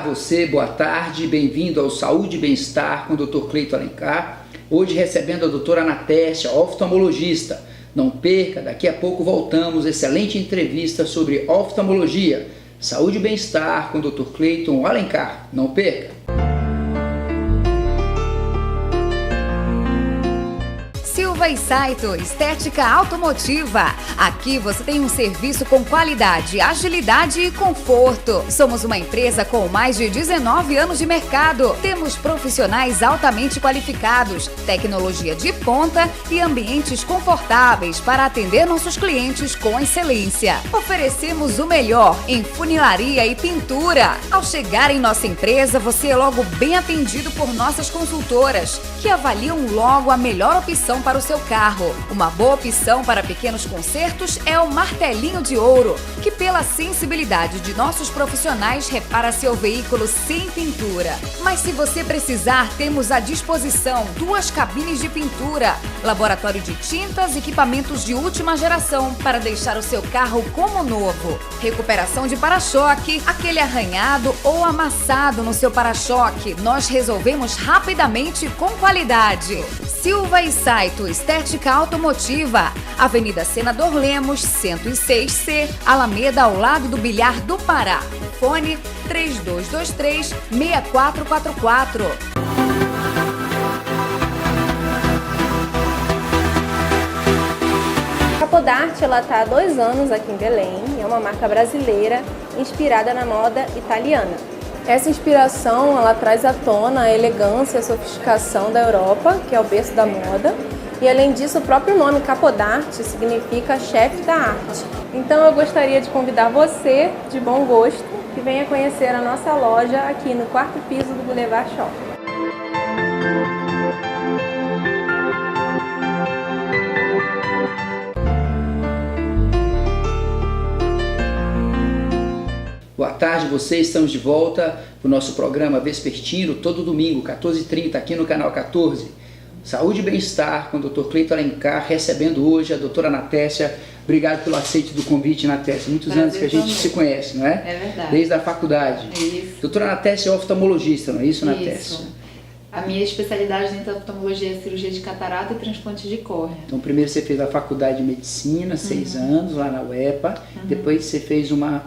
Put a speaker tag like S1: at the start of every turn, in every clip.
S1: Olá, você, boa tarde, bem-vindo ao Saúde e Bem-Estar com o Dr. Cleiton Alencar. Hoje recebendo a doutora Anatécia, oftalmologista. Não perca, daqui a pouco voltamos, excelente entrevista sobre oftalmologia. Saúde e Bem-Estar com o Dr. Cleiton Alencar. Não perca!
S2: Silva e Saito, estética automotiva. Aqui você tem um serviço com qualidade, agilidade e conforto. Somos uma empresa com mais de 19 anos de mercado. Temos profissionais altamente qualificados, tecnologia de ponta e ambientes confortáveis para atender nossos clientes com excelência. Oferecemos o melhor em funilaria e pintura. Ao chegar em nossa empresa, você é logo bem atendido por nossas consultoras, que avaliam logo a melhor opção para o seu carro. Uma boa opção para pequenos consertos é o martelinho de ouro, que pela sensibilidade de nossos profissionais repara seu veículo sem pintura. Mas se você precisar, temos à disposição 2 cabines de pintura, laboratório de tintas e equipamentos de última geração para deixar o seu carro como novo. Recuperação de para-choque, aquele arranhado ou amassado no seu para-choque, nós resolvemos rapidamente com qualidade. Silva e Saito, estética automotiva, Avenida Senador Lemos, 106C, Alameda, ao lado do Bilhar do Pará. Fone 3223-6444.
S3: Capodarte, ela está há 2 anos aqui em Belém, é uma marca brasileira inspirada na moda italiana. Essa inspiração, ela traz à tona a elegância e a sofisticação da Europa, que é o berço da moda. E além disso, o próprio nome Capodarte significa chefe da arte. Então eu gostaria de convidar você, de bom gosto, que venha conhecer a nossa loja aqui no 4º piso do Boulevard Shopping.
S1: Boa tarde, vocês, estamos de volta para o nosso programa vespertino, todo domingo, 14h30, aqui no canal 14. Saúde e Bem-Estar com o Dr. Cleiton Alencar, recebendo hoje a doutora Anatécia. Obrigado pelo aceite do convite, Anatécia. Muitos anos que a gente se conhece, não é?
S4: É verdade.
S1: Desde a faculdade.
S4: Isso.
S1: Doutora Anatécia é oftalmologista, não é isso, Anatécia?
S4: Isso. A minha especialidade dentro da oftalmologia é cirurgia de catarata e transplante de córnea.
S1: Então, primeiro você fez a faculdade de medicina, 6 anos, lá na UEPA. Depois você fez uma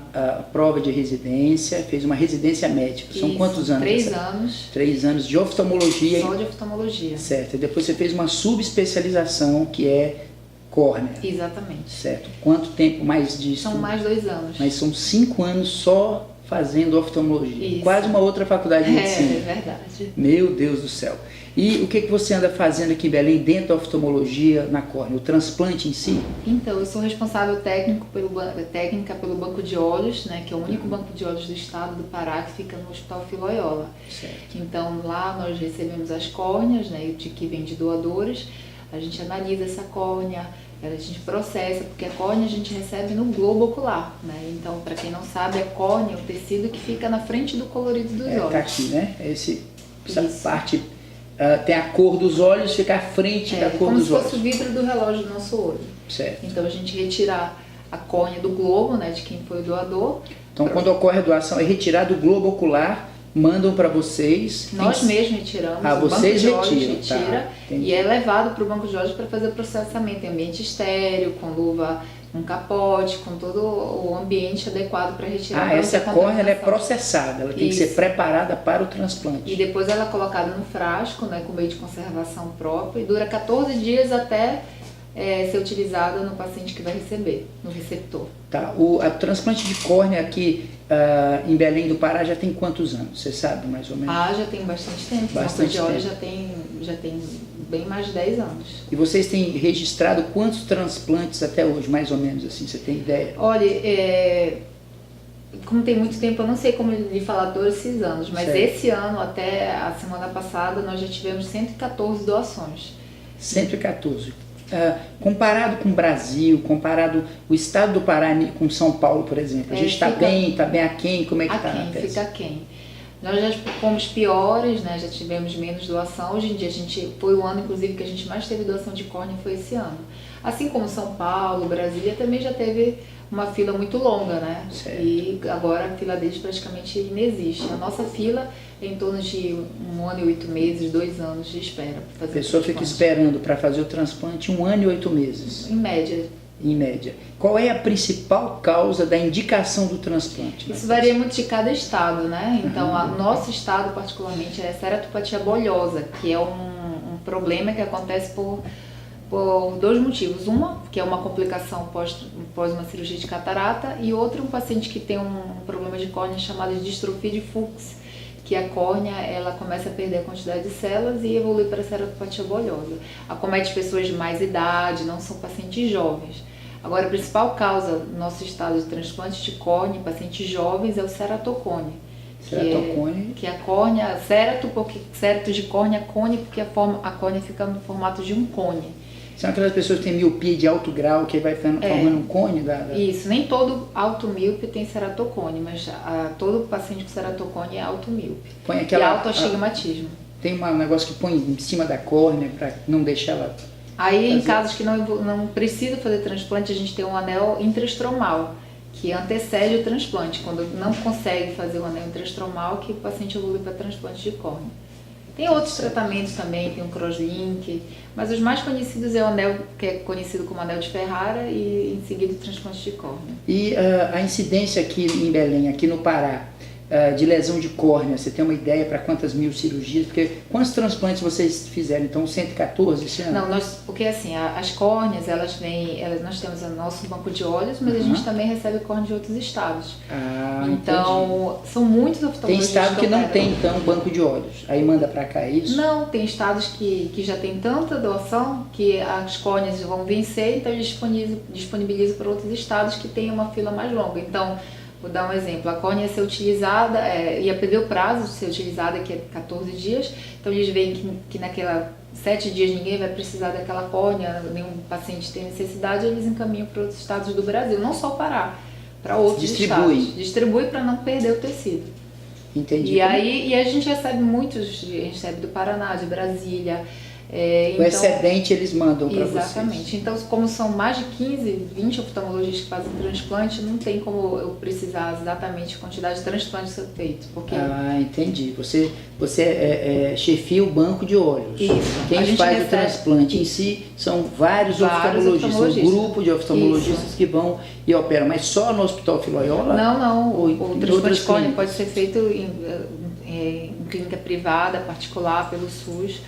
S1: prova de residência, fez uma residência médica. São quantos anos?
S4: 3 anos.
S1: 3 anos de oftalmologia.
S4: Só de oftalmologia.
S1: Certo. E depois você fez uma subespecialização, que é córnea.
S4: Exatamente.
S1: Certo. Quanto tempo mais disso?
S4: São mais 2 anos.
S1: Mas são 5 anos só fazendo oftalmologia.
S4: Isso.
S1: Quase uma outra faculdade de medicina.
S4: É verdade.
S1: Meu Deus do céu. E o que você anda fazendo aqui em Belém dentro da oftalmologia na córnea? O transplante em si?
S4: Então, eu sou responsável técnica pelo Banco de Olhos, né, que é o único banco de olhos do estado do Pará, que fica no Hospital Filoiola.
S1: Certo.
S4: Então, lá nós recebemos as córneas, né, que vem de doadores, a gente analisa essa córnea, a gente processa, porque a córnea a gente recebe no globo ocular, né? Então, para quem não sabe, a córnea é o tecido que fica na frente do colorido dos olhos.
S1: Tá aqui, né? Essa parte tem a cor dos olhos, fica à frente da cor dos olhos.
S4: Como se fosse o vidro do relógio do nosso olho.
S1: Certo.
S4: Então, a gente retira a córnea do globo, né, de quem foi o doador.
S1: Então, quando ocorre a doação, é retirado do globo ocular, mandam para vocês.
S4: Nós mesmos retiramos,
S1: o
S4: vocês
S1: banco de olhos
S4: retira, e é levado para o banco de olhos para fazer o processamento em ambiente estéreo, com luva, com capote, com todo o ambiente adequado para retirar.
S1: Essa córnea ela é processada, ela tem que ser preparada para o transplante.
S4: E depois ela é colocada no frasco, né, com meio de conservação próprio, e dura 14 dias até ser utilizada no paciente que vai receber, no receptor.
S1: Tá. O transplante de córnea aqui em Belém do Pará já tem quantos anos? Você sabe mais ou menos?
S4: Já tem bastante tempo.
S1: Bastante tempo.
S4: Já tem bem mais de 10 anos.
S1: E vocês têm registrado quantos transplantes até hoje, mais ou menos assim? Você tem ideia?
S4: Olha, como tem muito tempo, eu não sei como lhe falar todos esses anos, mas
S1: certo.
S4: Esse ano, até a semana passada, nós já tivemos 114 doações.
S1: 114. Comparado com o Brasil, comparado o estado do Pará com São Paulo, por exemplo, a gente está bem aquém, como é que está?
S4: Fica aquém. Nós já fomos piores, né? Já tivemos menos doação. Hoje em dia foi o ano, inclusive, que a gente mais teve doação de córnea, foi esse ano. Assim como São Paulo, Brasília também já teve uma fila muito longa, né?
S1: Certo.
S4: E agora a fila deles praticamente inexiste. A nossa fila é em torno de 1 ano e 8 meses, 2 anos de espera para fazer
S1: A pessoa fica esperando para fazer o transplante 1 ano e 8 meses.
S4: em média.
S1: Em média. Qual é a principal causa da indicação do transplante?
S4: Isso varia muito de cada estado, né? Então, o nosso estado, particularmente, é a ceratopatia bolhosa, que é um problema que acontece por 2 motivos. Uma, que é uma complicação pós uma cirurgia de catarata, e outra, um paciente que tem um problema de córnea chamado de distrofia de Fuchs, que a córnea ela começa a perder a quantidade de células e evolui para a ceratopatia bolhosa. Acomete pessoas de mais idade, não são pacientes jovens. Agora, a principal causa no nosso estado de transplante de córnea em pacientes jovens é o ceratocone. Que é a córnea, cerato de córnea, cone, porque a córnea fica no formato de um cone.
S1: São aquelas pessoas que têm miopia de alto grau, que vai formando um cone
S4: Isso, nem todo automíope tem ceratocone, mas todo paciente com ceratocone é automíope. E autoastigmatismo.
S1: Tem um negócio que põe em cima da córnea para não deixar ela...
S4: Aí, em casos que não precisa fazer transplante, a gente tem um anel intraestromal, que antecede o transplante. Quando não consegue fazer o anel intraestromal, que o paciente evolui para transplante de córnea. Tem outros tratamentos também, tem o crosslink, mas os mais conhecidos é o anel, que é conhecido como anel de Ferrara, e em seguida o transplante de córnea.
S1: E a incidência aqui em Belém, aqui no Pará, de lesão de córnea, você tem uma ideia para quantas mil cirurgias? Porque quantos transplantes vocês fizeram? Então, 114 esse ano?
S4: Não, porque assim, as córneas, nós temos o nosso banco de olhos, mas a gente também recebe córnea de outros estados. Então, entendi. São muitos oftalmologistas.
S1: Tem estado que não tem, então, banco de olhos. Aí manda para cá, é isso?
S4: Não, tem estados que já tem tanta doação que as córneas vão vencer, então eles disponibilizam para outros estados que tem uma fila mais longa. Então, vou dar um exemplo, a córnea ia ser utilizada, ia perder o prazo de ser utilizada, que é 14 dias, então eles veem que naquela 7 dias ninguém vai precisar daquela córnea, nenhum paciente tem necessidade, eles encaminham para outros estados do Brasil, não só Pará, para outros estados. Distribui para não perder o tecido.
S1: Entendi.
S4: E aí a gente recebe muitos, a gente recebe do Paraná, de Brasília.
S1: O excedente eles mandam para vocês.
S4: Exatamente. Então, como são mais de 15, 20 oftalmologistas que fazem transplante, não tem como eu precisar exatamente a quantidade de transplante ser feito. Porque...
S1: entendi. Você chefia o banco de olhos.
S4: Isso.
S1: Quem faz o transplante em si são vários oftalmologistas. Um grupo de oftalmologistas que vão e operam. Mas só no Hospital Filóiola?
S4: Não. O transplante de córnea pode ser feito em clínica privada, particular, pelo SUS.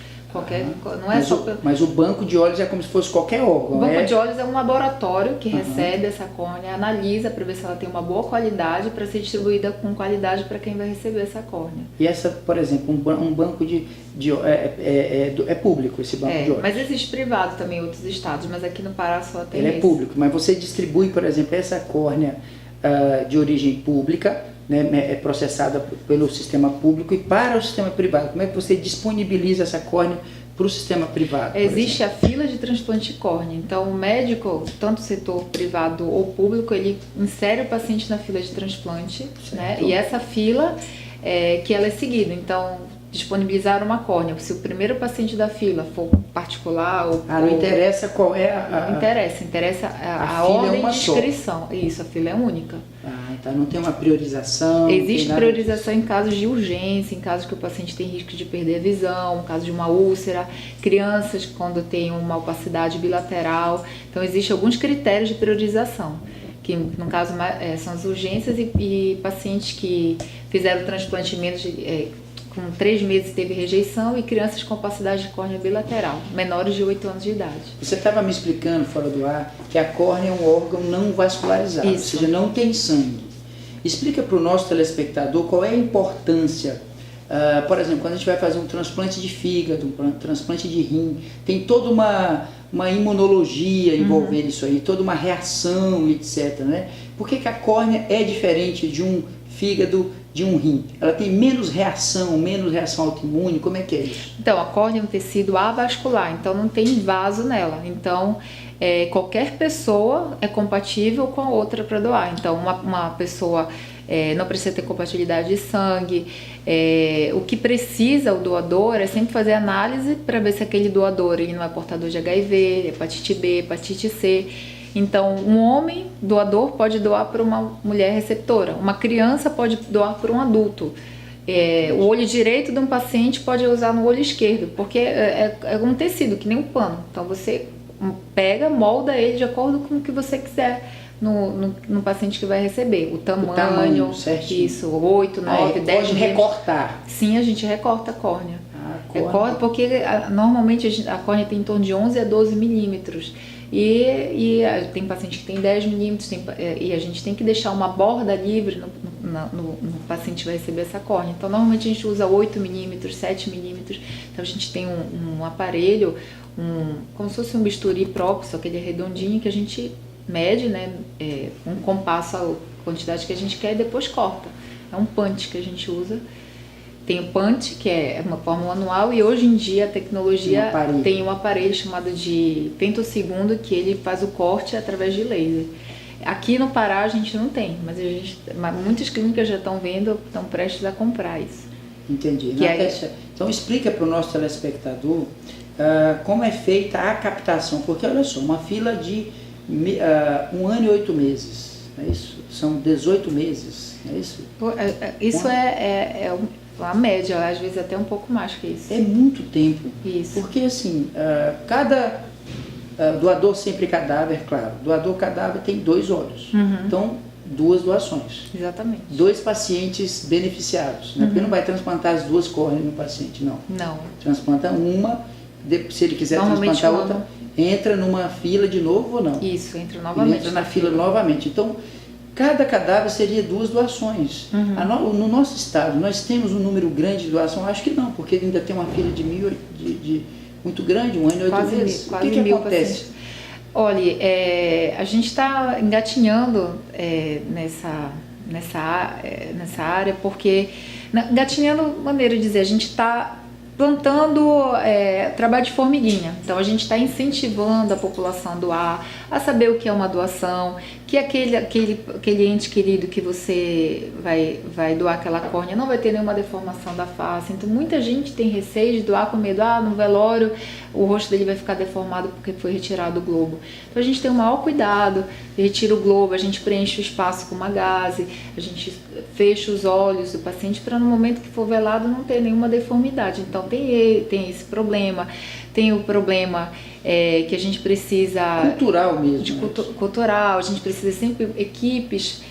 S1: Mas o banco de olhos é como se fosse qualquer órgão.
S4: O banco de olhos é um laboratório que recebe essa córnea, analisa para ver se ela tem uma boa qualidade para ser distribuída com qualidade para quem vai receber essa córnea.
S1: E essa, por exemplo, um banco é público, esse banco de olhos?
S4: Mas existe privado também em outros estados, mas aqui no Pará só tem
S1: Ele é público, mas você distribui, por exemplo, essa córnea de origem pública, né, é processada pelo sistema público e para o sistema privado. Como é que você disponibiliza essa córnea para o sistema privado?
S4: Existe a fila de transplante de córnea. Então, o médico, tanto o setor privado ou público, ele insere o paciente na fila de transplante, né? E essa fila que ela é seguida. Então, disponibilizar uma córnea. Se o primeiro paciente da fila for particular ou...
S1: não interessa qual é a...
S4: Não interessa a ordem de inscrição. Isso, a fila é única.
S1: Então não tem uma priorização.
S4: Existe priorização em casos de urgência, em casos que o paciente tem risco de perder a visão, em caso de uma úlcera, crianças quando tem uma opacidade bilateral. Então existem alguns critérios de priorização, que no caso são as urgências e pacientes que fizeram o transplante com 3 meses teve rejeição e crianças com opacidade de córnea bilateral, menores de 8 anos de idade.
S1: Você estava me explicando fora do ar que a córnea é um órgão não vascularizado, ou seja, não tem sangue. Explica para o nosso telespectador qual é a importância, por exemplo, quando a gente vai fazer um transplante de fígado, um transplante de rim, tem toda uma imunologia envolvendo isso aí, toda uma reação, etc. Né? Por que a córnea é diferente de um fígado, de um rim? Ela tem menos reação autoimune? Como é que é isso?
S4: Então, a córnea é um tecido avascular, então não tem vaso nela. Então, qualquer pessoa é compatível com a outra para doar. Então, uma pessoa não precisa ter compatibilidade de sangue. O que precisa o doador é sempre fazer análise para ver se aquele doador ele não é portador de HIV, hepatite B, hepatite C. Então, um homem doador pode doar para uma mulher receptora, uma criança pode doar para um adulto. O olho direito de um paciente pode usar no olho esquerdo, porque é um tecido, que nem um pano. Então, você pega, molda ele de acordo com o que você quiser no paciente que vai receber. O tamanho certinho. Isso, 8, 9, 10
S1: pode recortar.
S4: Sim, a gente recorta a córnea. Recorta porque normalmente a córnea tem em torno de 11 a 12 milímetros. E tem paciente que tem 10 milímetros, e a gente tem que deixar uma borda livre no paciente que vai receber essa córnea. Então, normalmente a gente usa 8 milímetros, 7 milímetros. Então, a gente tem um aparelho, como se fosse um bisturi próprio, só que ele é redondinho, que a gente mede, né, um compasso a quantidade que a gente quer e depois corta. É um punch que a gente usa. Tem o punch, que é uma forma manual, e hoje em dia a tecnologia tem um aparelho chamado de femtosegundo, que ele faz o corte através de laser. Aqui no Pará a gente não tem, mas muitas clínicas já estão estão prestes a comprar isso.
S1: Entendi. Então explica para o nosso telespectador como é feita a captação, porque olha só, uma fila de 1 ano e 8 meses, não é isso? São 18 meses, não é isso?
S4: Isso é a média, às vezes até um pouco mais que isso.
S1: É muito tempo.
S4: Isso.
S1: Porque assim, cada doador sempre cadáver, claro, doador cadáver tem 2 olhos.
S4: Uhum.
S1: Então, 2 doações.
S4: Exatamente. 2
S1: pacientes beneficiados. Né? Porque não vai transplantar as 2 córneas no paciente, não.
S4: Não.
S1: Transplanta uma, se ele quiser transplantar outra, entra numa fila de novo ou não?
S4: Isso, entra novamente.
S1: Entra na fila novamente. Então, cada cadáver seria 2 doações.
S4: Uhum.
S1: No nosso estado, nós temos um número grande de doação? Acho que não, porque ainda tem uma fila de muito grande, 1 ano e 8 meses. O que acontece?
S4: Pacientes. Olha, a gente está engatinhando nessa área, porque, engatinhando, maneira de dizer, a gente está plantando trabalho de formiguinha. Então a gente está incentivando a população a doar, a saber o que é uma doação, que aquele ente querido que você vai doar aquela córnea não vai ter nenhuma deformação da face. Então muita gente tem receio de doar com medo, no velório o rosto dele vai ficar deformado porque foi retirado o globo. Então a gente tem o maior cuidado, retira o globo, a gente preenche o espaço com uma gaze, a gente fecha os olhos do paciente para no momento que for velado não ter nenhuma deformidade. Então tem esse problema, tem o problema que a gente precisa...
S1: Cultural mesmo.
S4: Cultural, a gente precisa sempre equipes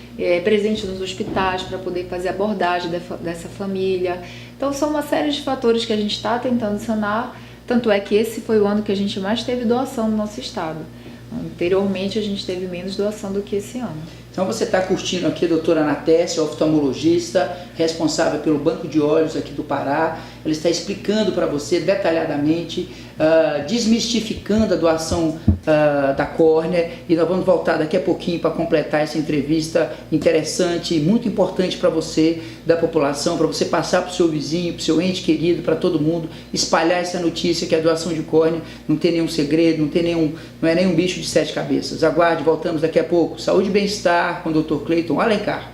S4: presentes nos hospitais para poder fazer a abordagem dessa família. Então são uma série de fatores que a gente está tentando sanar, tanto é que esse foi o ano que a gente mais teve doação no nosso estado. Anteriormente a gente teve menos doação do que esse ano.
S1: Então você está curtindo aqui a doutora Anatécia, oftalmologista, responsável pelo Banco de Olhos aqui do Pará. Ela está explicando para você detalhadamente, desmistificando a doação da córnea, e nós vamos voltar daqui a pouquinho para completar essa entrevista interessante e muito importante para você, da população, para você passar para o seu vizinho, para o seu ente querido, para todo mundo, espalhar essa notícia que a doação de córnea não tem nenhum segredo, não é nenhum bicho de 7 cabeças. Aguarde, voltamos daqui a pouco. Saúde e bem-estar com o Dr. Cleiton Alencar.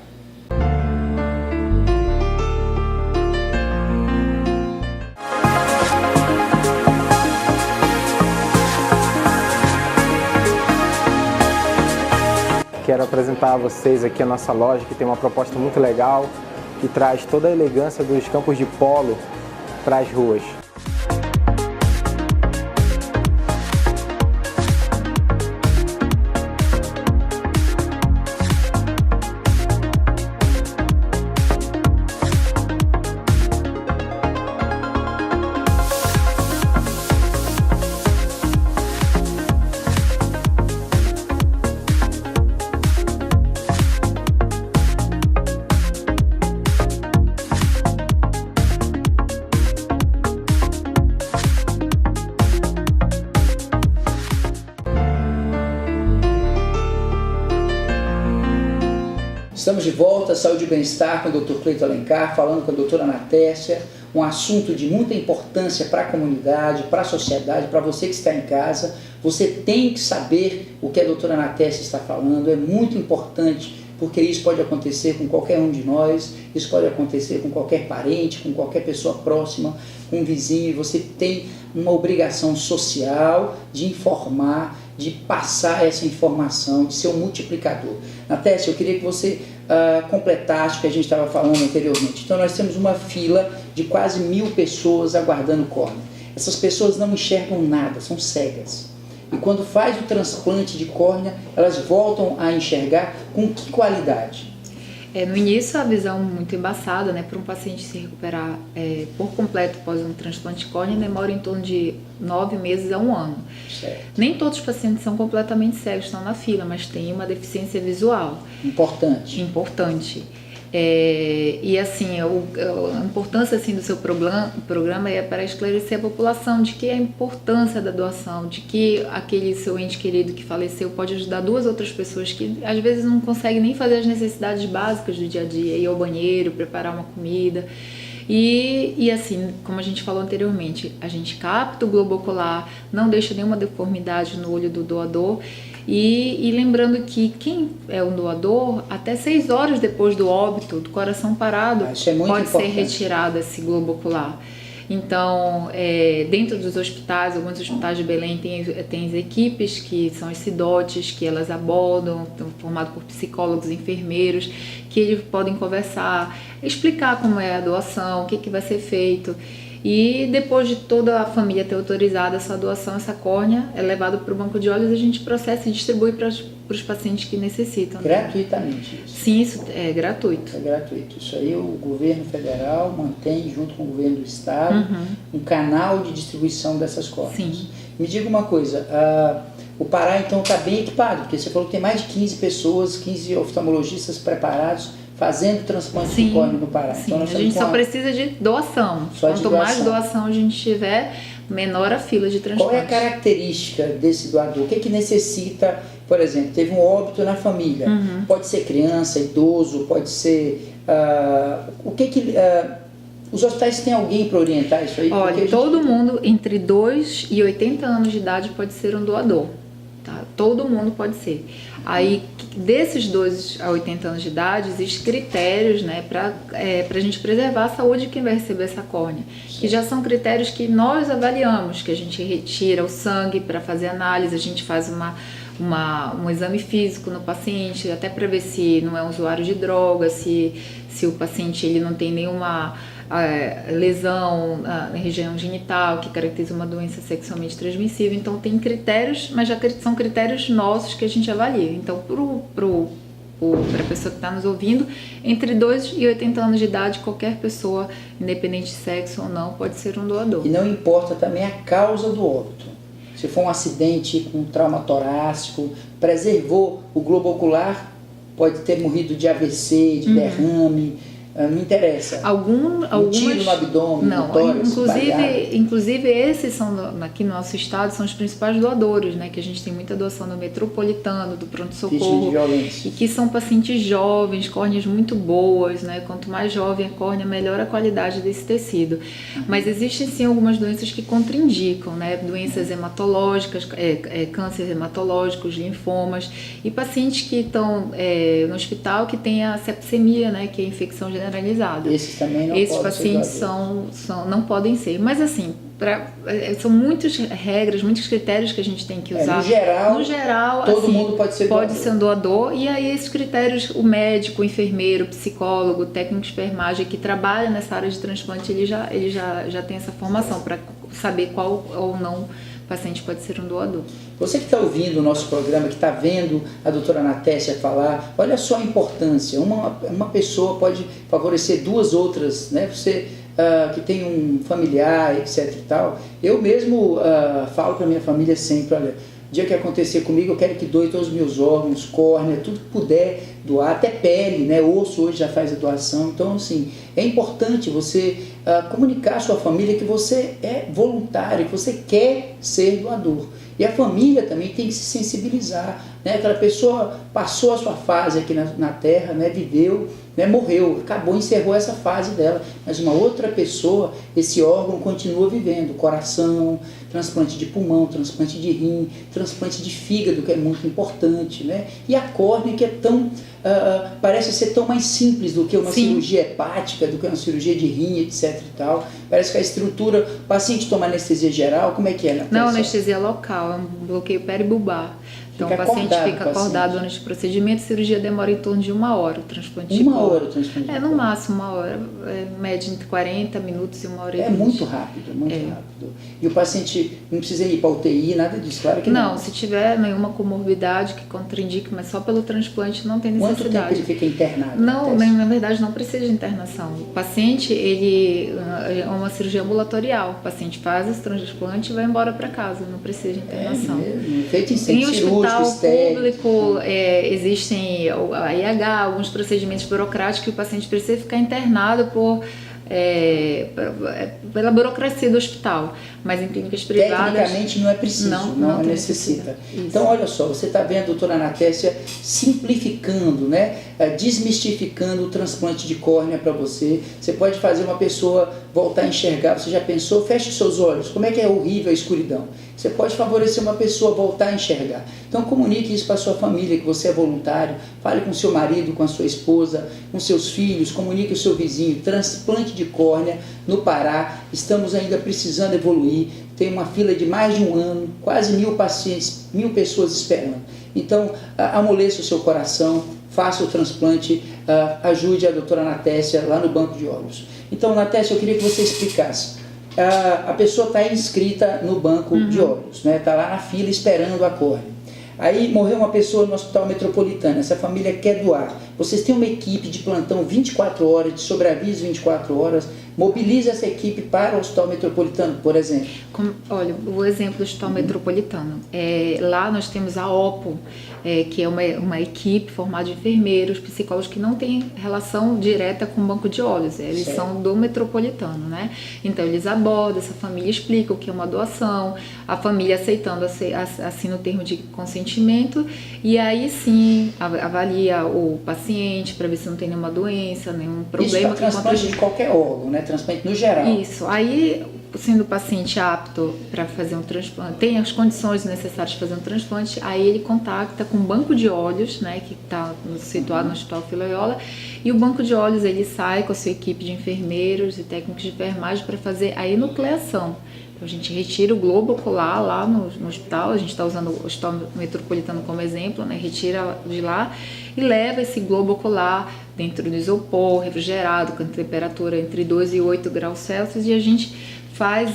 S5: Quero apresentar a vocês aqui a nossa loja, que tem uma proposta muito legal, que traz toda a elegância dos campos de polo para as ruas.
S1: Estamos de volta, Saúde e Bem-Estar com o Dr. Cleiton Alencar, falando com a doutora Anatécia, um assunto de muita importância para a comunidade, para a sociedade, para você que está em casa, Você tem que saber o que a doutora Anatécia está falando, é muito importante, porque isso pode acontecer com qualquer um de nós, isso pode acontecer com qualquer parente, com qualquer pessoa próxima, com um vizinho. Você tem uma obrigação social de informar, de passar essa informação, de ser um multiplicador. Anatécia, eu queria que você completasse o que a gente estava falando anteriormente. Então nós temos uma fila de quase 1000 pessoas aguardando córnea. Essas pessoas não enxergam nada, são cegas. E quando faz o transplante de córnea, elas voltam a enxergar com que qualidade?
S4: No início, a visão muito embaçada, né? Para um paciente se recuperar por completo após um transplante de córnea, demora em torno de 9 meses a 1 ano.
S1: Certo.
S4: Nem todos os pacientes são completamente cegos, estão na fila, mas tem uma deficiência visual. Importante. E assim, a importância assim, do seu programa é para esclarecer a população de que a importância da doação, de que aquele seu ente querido que faleceu pode ajudar 2 outras pessoas que às vezes não conseguem nem fazer as necessidades básicas do dia a dia, ir ao banheiro, preparar uma comida. E assim, como a gente falou anteriormente, a gente capta o globo ocular, não deixa nenhuma deformidade no olho do doador. E lembrando que quem é um doador, até 6 horas depois do óbito, do coração parado, pode ser retirado esse globo ocular. Então, dentro dos hospitais, alguns hospitais de Belém tem as equipes que são as CIDOTs, que elas abordam, formadas por psicólogos e enfermeiros, que eles podem conversar, explicar como é a doação, o que vai ser feito. E depois de toda a família ter autorizado essa doação, essa córnea é levada para o banco de olhos e a gente processa e distribui para os pacientes que necessitam.
S1: Gratuitamente isso?
S4: Sim, isso é gratuito.
S1: É gratuito. Isso aí o governo federal mantém, junto com o governo do estado, um canal de distribuição dessas córneas.
S4: Sim.
S1: Me diga uma coisa, o Pará então está bem equipado, porque você falou que tem mais de 15 pessoas, 15 oftalmologistas preparados fazendo transplante de córnea no Pará.
S4: Sim,
S1: então,
S4: a gente só precisa de doação. Quanto mais doação a gente tiver, menor a fila de transplante.
S1: Qual é a característica desse doador? O que necessita? Por exemplo, teve um óbito na família. Pode ser criança, idoso, pode ser... os hospitais têm alguém para orientar isso aí?
S4: Olha, todo mundo entre 2 e 80 anos de idade pode ser um doador. Tá? Todo mundo pode ser. Aí, desses 2 a 80 anos de idade, existem critérios, né, para a gente preservar a saúde de quem vai receber essa córnea, que já são critérios que nós avaliamos, que a gente retira o sangue para fazer análise, a gente faz um exame físico no paciente, até para ver se não é um usuário de droga, se o paciente ele não tem nenhuma lesão na região genital que caracteriza uma doença sexualmente transmissível. Então tem critérios, mas já são critérios nossos que a gente avalia. Então para a pessoa que está nos ouvindo, entre 2 e 80 anos de idade, qualquer pessoa, independente de sexo ou não, pode ser um doador.
S1: E não importa também a causa do óbito. Se for um acidente com trauma torácico, preservou o globo ocular, pode ter morrido de AVC, de derrame, não interessa.
S4: Algumas...
S1: tiro no abdômen,
S4: não,
S1: no tórax,
S4: inclusive esses são, aqui no nosso estado, são os principais doadores, né? Que a gente tem muita doação do metropolitano, do pronto-socorro, e que são pacientes jovens, córneas muito boas, né? Quanto mais jovem a córnea, melhor a qualidade desse tecido. Mas existem sim algumas doenças que contraindicam, né? Doenças hematológicas, cânceres hematológicos, linfomas, e pacientes que estão no hospital que tem a sepsemia, né? Que é a infecção generalizada.
S1: Esses também não
S4: Esses
S1: podem
S4: pacientes
S1: ser
S4: não podem ser. Mas assim, são muitas regras, muitos critérios que a gente tem que usar.
S1: No geral todo
S4: assim,
S1: mundo pode ser doador.
S4: Pode ser um doador. E aí esses critérios, o médico, o enfermeiro, o psicólogo, o técnico de enfermagem que trabalha nessa área de transplante, ele já tem essa formação para saber qual ou não paciente pode ser um doador.
S1: Você que está ouvindo o nosso programa, que está vendo a doutora Anatécia falar, olha só a importância. Uma pessoa pode favorecer 2 outras, né? Você que tem um familiar, etc e tal. Eu mesmo falo para minha família sempre, olha, o dia que acontecer comigo, eu quero que doe todos os meus órgãos, córnea, tudo que puder doar, até pele, né? Osso hoje já faz a doação. Então, assim, é importante você comunicar à sua família que você é voluntário, que você quer ser doador. E a família também tem que se sensibilizar. né? Aquela pessoa passou a sua fase aqui na Terra, né? Viveu, né? Morreu, acabou, encerrou essa fase dela, mas uma outra pessoa, esse órgão continua vivendo, coração, transplante de pulmão, transplante de rim, transplante de fígado, que é muito importante, né? E a córnea, que é tão, parece ser tão mais simples do que uma cirurgia hepática, do que uma cirurgia de rim, etc e tal. Parece que a estrutura, o paciente toma anestesia geral, como é que é? Natácia?
S4: Não, anestesia local, é um bloqueio peribulbar. Então o paciente fica acordado durante o procedimento. A cirurgia demora em torno de 1 hora, o transplante de córnea.
S1: 1 hora o transplante de córnea?
S4: No máximo 1 hora, média entre 40 minutos e 1 hora e 20.
S1: É muito rápido, muito rápido. E o paciente não precisa ir para UTI, nada disso, claro que não.
S4: Não, se tiver nenhuma comorbidade que contraindique, mas só pelo transplante não tem necessidade.
S1: Quanto tempo ele fica internado?
S4: Não, na verdade não precisa de internação. O paciente, ele é uma cirurgia ambulatorial. O paciente faz esse transplante e vai embora para casa, não precisa de internação.
S1: É mesmo? Feito em centro
S4: cirúrgico, público, existem a IH, alguns procedimentos burocráticos que o paciente precisa ficar internado pela burocracia do hospital, mas em clínicas privadas...
S1: Tecnicamente não é preciso, não necessita. Então, olha só, você está vendo a doutora Anatécia simplificando, né? Desmistificando o transplante de córnea para você. Você pode fazer uma pessoa voltar a enxergar. Você já pensou? Feche seus olhos. Como é que é horrível a escuridão? Você pode favorecer uma pessoa a voltar a enxergar. Então comunique isso para a sua família, que você é voluntário. Fale com seu marido, com a sua esposa, com seus filhos. Comunique o seu vizinho. Transplante de córnea no Pará. Estamos ainda precisando evoluir. Tem uma fila de mais de 1 ano, quase 1.000 pacientes, 1.000 pessoas esperando. Então amoleça o seu coração, faça o transplante, ajude a doutora Anatécia lá no banco de olhos. Então, Anatécia, eu queria que você explicasse. A pessoa está inscrita no banco de olhos, né? Está lá na fila esperando a córnea. Aí morreu uma pessoa no Hospital Metropolitano, essa família quer doar. Vocês têm uma equipe de plantão 24 horas, de sobreaviso 24 horas, mobiliza essa equipe para o Hospital Metropolitano, por exemplo.
S4: Olha, o exemplo do Hospital Metropolitano, lá nós temos a OPO, que é uma equipe formada de enfermeiros, psicólogos que não tem relação direta com o banco de olhos, eles são do Metropolitano, né? Então eles abordam, essa família explica o que é uma doação, a família aceitando, assina o termo de consentimento, e aí sim avalia o paciente para ver se não tem nenhuma doença, nenhum problema.
S1: Isso para transplante de qualquer órgão, né? Transplante no geral.
S4: Isso, aí sendo o paciente apto para fazer um transplante, tem as condições necessárias para fazer um transplante, aí ele contacta com o banco de olhos, né, que está situado no Hospital Fila Loyola, e o banco de olhos ele sai com a sua equipe de enfermeiros e técnicos de enfermagem para fazer a enucleação. Então, a gente retira o globo ocular lá no hospital, a gente está usando o Hospital Metropolitano como exemplo, né, retira de lá e leva esse globo ocular dentro do isopor, refrigerado, com temperatura entre 2 e 8 graus Celsius, e a gente faz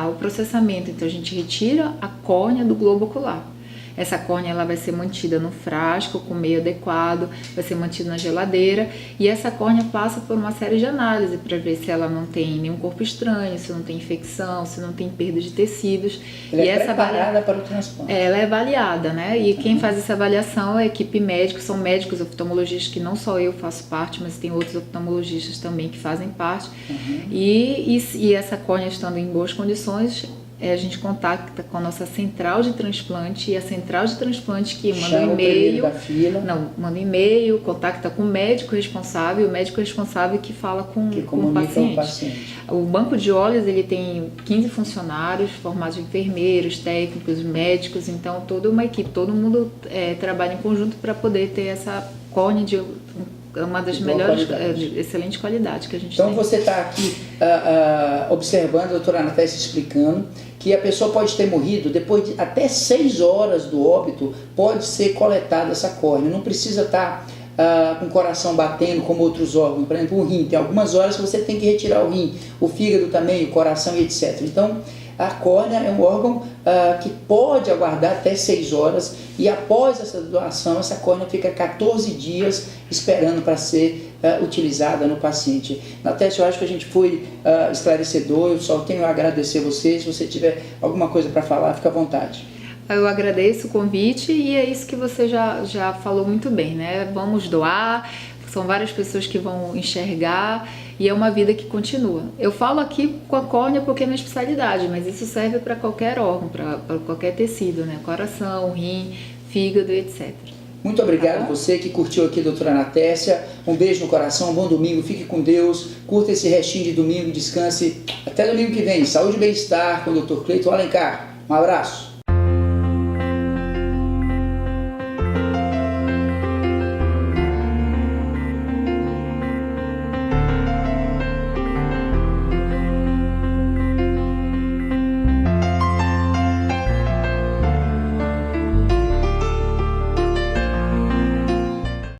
S4: o processamento. Então a gente retira a córnea do globo ocular. Essa córnea ela vai ser mantida no frasco com meio adequado, vai ser mantida na geladeira, e essa córnea passa por uma série de análises para ver se ela não tem nenhum corpo estranho, se não tem infecção, se não tem perda de tecidos.
S1: Ela é preparada para o transplante.
S4: Ela é avaliada, né? E quem faz essa avaliação é a equipe médica, são médicos oftalmologistas, que não só eu faço parte, mas tem outros oftalmologistas também que fazem parte. E essa córnea estando em boas condições, a gente contacta com a nossa central de transplante, e a central de transplante que manda um e-mail, manda um e-mail, contacta com o médico responsável, que fala com o paciente. O banco de olhos ele tem 15 funcionários formados de enfermeiros, técnicos, médicos, então toda uma equipe, todo mundo trabalha em conjunto para poder ter essa córnea de uma das melhores, de excelente qualidade que a gente tem.
S1: Então você está aqui observando a doutora Anatécia explicando que a pessoa pode ter morrido, depois de até 6 horas do óbito pode ser coletada essa córnea, não precisa estar com o coração batendo como outros órgãos, por exemplo o rim, tem algumas horas que você tem que retirar o rim, o fígado também, o coração e etc. Então a córnea é um órgão que pode aguardar até 6 horas, e após essa doação, essa córnea fica 14 dias esperando para ser utilizada no paciente. Natécia, eu acho que a gente foi esclarecedor, eu só tenho a agradecer a você. Se você tiver alguma coisa para falar, fica à vontade.
S4: Eu agradeço o convite, e é isso que você já falou muito bem, né? Vamos doar, são várias pessoas que vão enxergar, e é uma vida que continua. Eu falo aqui com a córnea porque é minha especialidade, mas isso serve para qualquer órgão, para qualquer tecido, né? Coração, rim, fígado, etc.
S1: Muito obrigado você que curtiu aqui, doutora Ana Tércia. Um beijo no coração, um bom domingo, fique com Deus, curta esse restinho de domingo, descanse. Até domingo que vem. Saúde e bem-estar com o Dr. Cleiton Alencar. Um abraço.